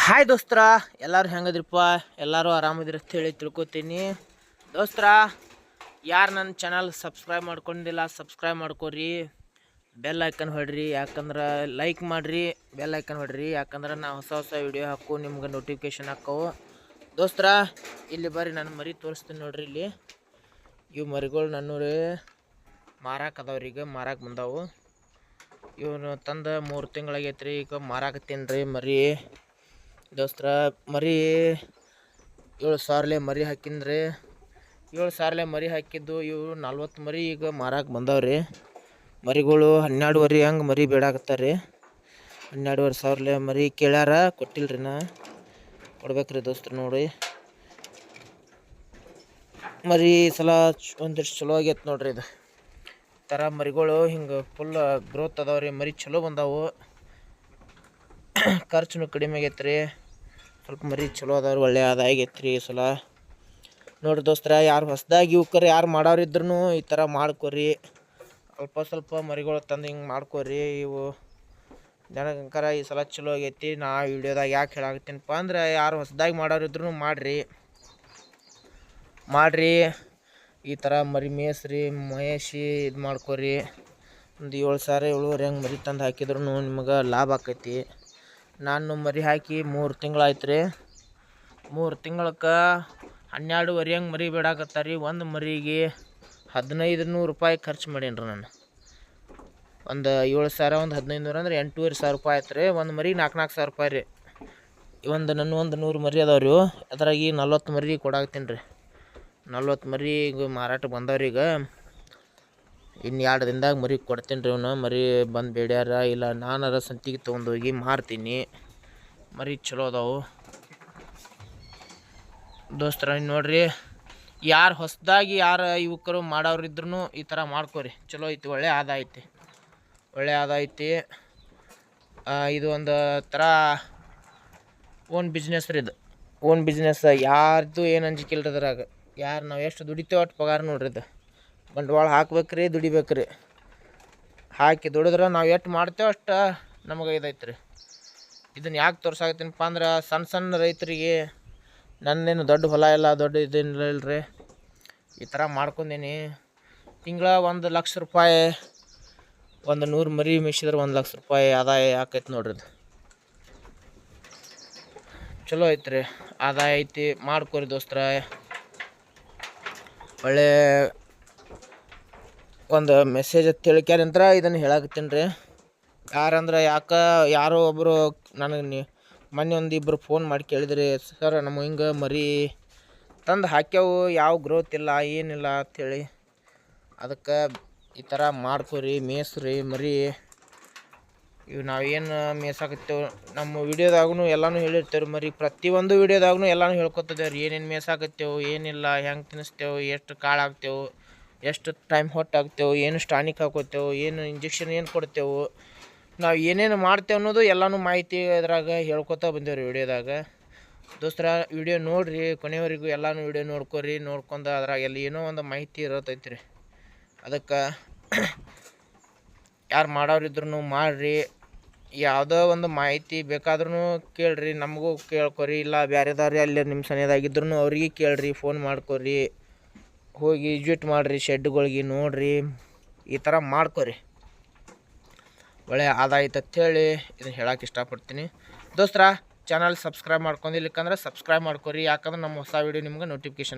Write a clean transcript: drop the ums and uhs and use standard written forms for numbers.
Hi ದೋಸ್ತರ, ಎಲ್ಲರೂ ಹೆಂಗದ್ರಿಪ್ಪ? ಎಲ್ಲರೂ ಆರಾಮದಿರ ಅಂತ ಹೇಳಿ ತಿಳ್ಕೊತೀನಿ. ದೋಸ್ತರ, ಯಾರು ನನ್ನ ಚಾನಲ್ ಸಬ್ಸ್ಕ್ರೈಬ್ ಮಾಡ್ಕೊಂಡಿಲ್ಲ ಸಬ್ಸ್ಕ್ರೈಬ್ ಮಾಡ್ಕೊರಿ, ಬೆಲ್ ಐಕನ್ ಹೊಡ್ರಿ. ಯಾಕಂದ್ರೆ ಲೈಕ್ ಮಾಡಿರಿ, ಬೆಲ್ ಐಕನ್ ಹೊಡ್ರಿ. ಯಾಕಂದ್ರೆ ನಾ ಹೊಸ ಹೊಸ ವಿಡಿಯೋ ಹಾಕು ನಿಮ್ಗೆ ನೋಟಿಫಿಕೇಶನ್ ಹಾಕವು. ದೋಸ್ತರ, ಇಲ್ಲಿ ಬರ್ರಿ, ನಾನು ಮರಿ ತೋರಿಸ್ತೀನಿ ನೋಡ್ರಿ. ಇಲ್ಲಿ ಇವು ಮರಿಗಳು ನನ್ನೂರು ಮಾರಾಕ ಅದಾವ್ರಿ. ಈಗ ಮಾರಾಕ ಬಂದಾವು. ಇವನು ತಂದು 3 ತಿಂಗಳಾಗೈತ್ರಿ. ಈಗ ಮಾರಾಕತ್ತೀನಿ ರೀ ಮರಿ. ದೋಸ್ತರ, ಮರಿ 7,000 ಮರಿ ಹಾಕಿನ್ರಿ. 7,000 ಮರಿ ಹಾಕಿದ್ದು. ಇವು 40 ಮರಿ ಈಗ ಮಾರಾಕ ಬಂದಾವ್ರಿ. ಮರಿಗಳು 12,500 ಹಂಗೆ ಮರಿ ಬೇಡಾಕತ್ತಾರ್ರಿ. 12,500 ಮರಿ ಕೇಳ್ಯಾರ, ಕೊಟ್ಟಿಲ್ರಿ. ನಾ ಕೊಡ್ಬೇಕ್ರಿ ದೋಸ್ತರ. ನೋಡಿ, ಮರಿ ಸಲ ಒಂದಿಷ್ಟು ಚಲೋ ಆಗೈತೆ ನೋಡ್ರಿ. ಇದು ಥರ ಮರಿಗಳು ಹಿಂಗೆ ಫುಲ್ ಗ್ರೋತ್ ಅದಾವ್ರಿ. ಮರಿ ಚಲೋ ಬಂದಾವು. ಖರ್ಚು ಕಡಿಮೆ ಆಗೈತೆ ರೀ. ಸ್ವಲ್ಪ ಮರಿ ಚಲೋ ಅದಾವ್ರಿ. ಒಳ್ಳೆ ಆದಾಯ ಆಗೈತೆ ರೀ ಈ ಸಲ. ನೋಡಿರಿ ದೋಸ್ತರ, ಯಾರು ಹೊಸ್ದಾಗಿ ಇವ್ಕರು ಯಾರು ಮಾಡೋರಿದ್ರು ಈ ಥರ ಮಾಡ್ಕೊರಿ. ಸ್ವಲ್ಪ ಮರಿಗಳು ತಂದು ಹಿಂಗೆ ಮಾಡ್ಕೊರಿ. ಇವು ಜನಕಂಕರ ಈ ಸಲ ಚಲೋ ಆಗೈತಿ. ನಾ ವಿಡಿಯೋದಾಗ ಯಾಕೆ ಹೇಳಾಕತ್ತೀನಪ್ಪ ಅಂದ್ರೆ, ಯಾರು ಹೊಸ್ದಾಗಿ ಮಾಡೋರಿದ್ರು ಮಾಡಿರಿ. ಈ ಥರ ಮರಿ ಮೇಯಿಸ್ರಿ, ಮಹೇಶಿ ಇದು ಮಾಡ್ಕೊರಿ. ಒಂದು 7,000-7,500 ಹಂಗೆ ಮರಿ ತಂದು ಹಾಕಿದ್ರು ನಿಮ್ಗೆ ಲಾಭ ಆಕೈತಿ. ನಾನು ಮರಿ ಹಾಕಿ 3 ತಿಂಗಳಾಯ್ತು ರೀ. 3 ತಿಂಗಳಕ್ಕೆ 12,500 ಹಂಗೆ ಮರಿ ಬೇಡಾಕತ್ತಾರ ರೀ. ಒಂದು ಮರಿಗೆ 1,500 ರೂಪಾಯಿ ಖರ್ಚು ಮಾಡೀನಿ ರೀ ನಾನು. ಒಂದು 7,000 ಒಂದು 1,500 ಅಂದ್ರೆ 8,500 ರೂಪಾಯಿ ಆಯ್ತು ರೀ. ಒಂದು ಮರಿಗೆ 4,000 ರೂಪಾಯಿ ರೀ. ಒಂದು 100 ಮರಿ ಅದಾವ ರೀ. ಅದ್ರಾಗಿ 40 ಮರಿ ಕೊಡಾಕತ್ತೀನಿ ರೀ. 40 ಮರಿ ಈಗ ಮಾರಾಟಕ್ಕೆ ಬಂದವ್ರಿ. ಈಗ ಇನ್ನು 2 ದಿನದಾಗ ಮರಿ ಕೊಡ್ತೀನಿ ರೀ. ಅವನು ಮರಿ ಬಂದು ಬೇಡ್ಯಾರ ಇಲ್ಲ, ನಾನಾರ ಸಂತಿಗೆ ತೊಗೊಂಡೋಗಿ ಮಾರ್ತೀನಿ. ಮರಿ ಚಲೋ ಅದಾವು ದೋಸ್ತರ. ನೋಡ್ರಿ, ಯಾರು ಹೊಸದಾಗಿ ಯಾರು ಯುವಕರು ಮಾಡೋರಿದ್ರು ಈ ಥರ ಮಾಡ್ಕೊರಿ. ಚಲೋ ಐತಿ, ಒಳ್ಳೆ ಆದಾಯ ಐತಿ, ಒಳ್ಳೆ ಆದಾಯ ಐತಿ. ಇದು ಒಂದು ಥರ ಓನ್ ಬಿಸ್ನೆಸ್ ರೀ. ಇದು ಓನ್ ಬಿಸ್ನೆಸ್. ಯಾರ್ದು ಏನು ಅಂಜಿಕಿಲ್ರಿ ಅದ್ರಾಗ. ಯಾರು ನಾವು ಎಷ್ಟು ದುಡಿತೇವೆ ಅಷ್ಟು ಪಗಾರ ನೋಡ್ರಿ. ಇದು ಬಂಡವಾಳ ಹಾಕ್ಬೇಕ್ರಿ, ದುಡಿಬೇಕ್ರಿ. ಹಾಕಿ ದುಡಿದ್ರೆ ನಾವು ಎಷ್ಟು ಮಾಡ್ತೇವೆ ಅಷ್ಟು ನಮಗೆ ಇದೈತೆ ರೀ. ಇದನ್ನು ಯಾಕೆ ತೋರ್ಸಾಕತ್ತೀನಪ್ಪ ಅಂದ್ರೆ, ಸಣ್ಣ ರೈತರಿಗೆ, ನನ್ನೇನು ದೊಡ್ಡ ಹೊಲ ಇಲ್ಲ, ದೊಡ್ಡ ಇದೇನಿಲ್ಲ ಇಲ್ರಿ. ಈ ಥರ ಮಾಡ್ಕೊಂಡೀನಿ. ತಿಂಗಳ 1,00,000 ರೂಪಾಯಿ, ಒಂದು 100 ಮರಿ ಮೇಯಿಸಿದ್ರೆ 1,00,000 ರೂಪಾಯಿ ಆದಾಯ ಆಕೈತೆ ನೋಡ್ರಿ. ಇದು ಚಲೋ ಐತ್ರಿ, ಆದಾಯ ಐತಿ. ಮಾಡ್ಕೊರಿ ದೋಸ್ತರ. ಒಳ್ಳೆ ಒಂದು ಮೆಸೇಜ್ ತಿಳ್ಕ್ಯಾರಂತ್ರ ಇದನ್ನು ಹೇಳಾಕತ್ತೀನಿ ರೀ. ಯಾರಂದ್ರೆ ಯಾರೋ ಒಬ್ಬರು ನನಗೆ ಮೊನ್ನೆ ಒಂದಿಬ್ಬರು ಫೋನ್ ಮಾಡಿ ಕೇಳಿದ್ರಿ, ಸರ್ ನಮ್ಮ ಹಿಂಗೆ ಮರಿ ತಂದು ಹಾಕ್ಯಾವು, ಯಾವ ಗ್ರೋತ್ ಇಲ್ಲ ಏನಿಲ್ಲ ಅಂಥೇಳಿ. ಅದಕ್ಕೆ ಈ ಥರ ಮಾಡ್ಕೊರಿ, ಮೇಯಿಸ್ರಿ ಮರಿ. ಇವು ನಾವೇನು ಮೇಯ್ಸಾಕತ್ತೇವೆ ನಮ್ಮ ವಿಡಿಯೋದಾಗೂ ಎಲ್ಲನೂ ಹೇಳಿರ್ತೇವೆ. ಮರಿ ಪ್ರತಿಯೊಂದು ವಿಡಿಯೋದಾಗೂ ಎಲ್ಲನೂ ಹೇಳ್ಕೊತಿದ್ದೇವೆ ರೀ. ಏನೇನು ಮೇಯ್ಸಾಕತ್ತೇವೆ, ಏನಿಲ್ಲ, ಹೆಂಗೆ ತಿನ್ನಿಸ್ತೇವೆ, ಎಷ್ಟು ಕಾಳು ಹಾಕ್ತೇವೆ, ಎಷ್ಟು ಟೈಮ್ ಹೊಟ್ಟಾಗ್ತೇವೆ, ಏನು ಸ್ಟಾನಿಕ್ ಹಾಕೋತೇವೆ, ಏನು ಇಂಜೆಕ್ಷನ್ ಏನು ಕೊಡ್ತೇವೆ, ನಾವು ಏನೇನು ಮಾಡ್ತೇವೆ ಅನ್ನೋದು ಎಲ್ಲನೂ ಮಾಹಿತಿ ಅದ್ರಾಗ ಹೇಳ್ಕೊತಾ ಬಂದೇವ್ರಿ ವಿಡಿಯೋದಾಗ. ದೋಸ್ತರ, ವಿಡಿಯೋ ನೋಡಿರಿ ಕೊನೆಯವರೆಗೂ. ಎಲ್ಲನೂ ವಿಡಿಯೋ ನೋಡ್ಕೊರಿ. ನೋಡ್ಕೊಂಡು ಅದ್ರಾಗ ಏನೋ ಒಂದು ಮಾಹಿತಿ ಇರತ್ತೈತಿ ರೀ. ಅದಕ್ಕೆ ಯಾರು ಮಾಡೋರಿದ್ರು ಮಾಡಿರಿ. ಯಾವುದೋ ಒಂದು ಮಾಹಿತಿ ಬೇಕಾದ್ರೂ ಕೇಳಿರಿ, ನಮಗೂ ಕೇಳ್ಕೊರಿ. ಇಲ್ಲ ಬೇರೆದವ್ರು ಅಲ್ಲಿ ನಿಮ್ಮ ಸನಿಯದಾಗಿದ್ರು ಅವ್ರಿಗೆ ಕೇಳಿರಿ, ಫೋನ್ ಮಾಡ್ಕೊರಿ. ಹೋಗಿ ವಿಸಿಟ್ ಮಾಡಿರಿ ಶೆಡ್ಗಳಿಗೆ, ನೋಡಿರಿ. ಈ ಥರ ಮಾಡ್ಕೊರಿ, ಒಳ್ಳೆ ಆದಾಯ ಐತೆ ಅಂಥೇಳಿ ಇದನ್ನು ಹೇಳಕ್ಕೆ ಇಷ್ಟಪಡ್ತೀನಿ. ದೋಸ್ತರ, ಚಾನಲ್ ಸಬ್ಸ್ಕ್ರೈಬ್ ಮಾಡ್ಕೊಂಡಿರ್ಲಿಕ್ಕಂದ್ರೆ ಸಬ್ಸ್ಕ್ರೈಬ್ ಮಾಡ್ಕೊರಿ. ಯಾಕಂದ್ರೆ ನಮ್ಮ ಹೊಸ ವೀಡಿಯೋ ನಿಮ್ಗೆ ನೋಟಿಫಿಕೇಶನ್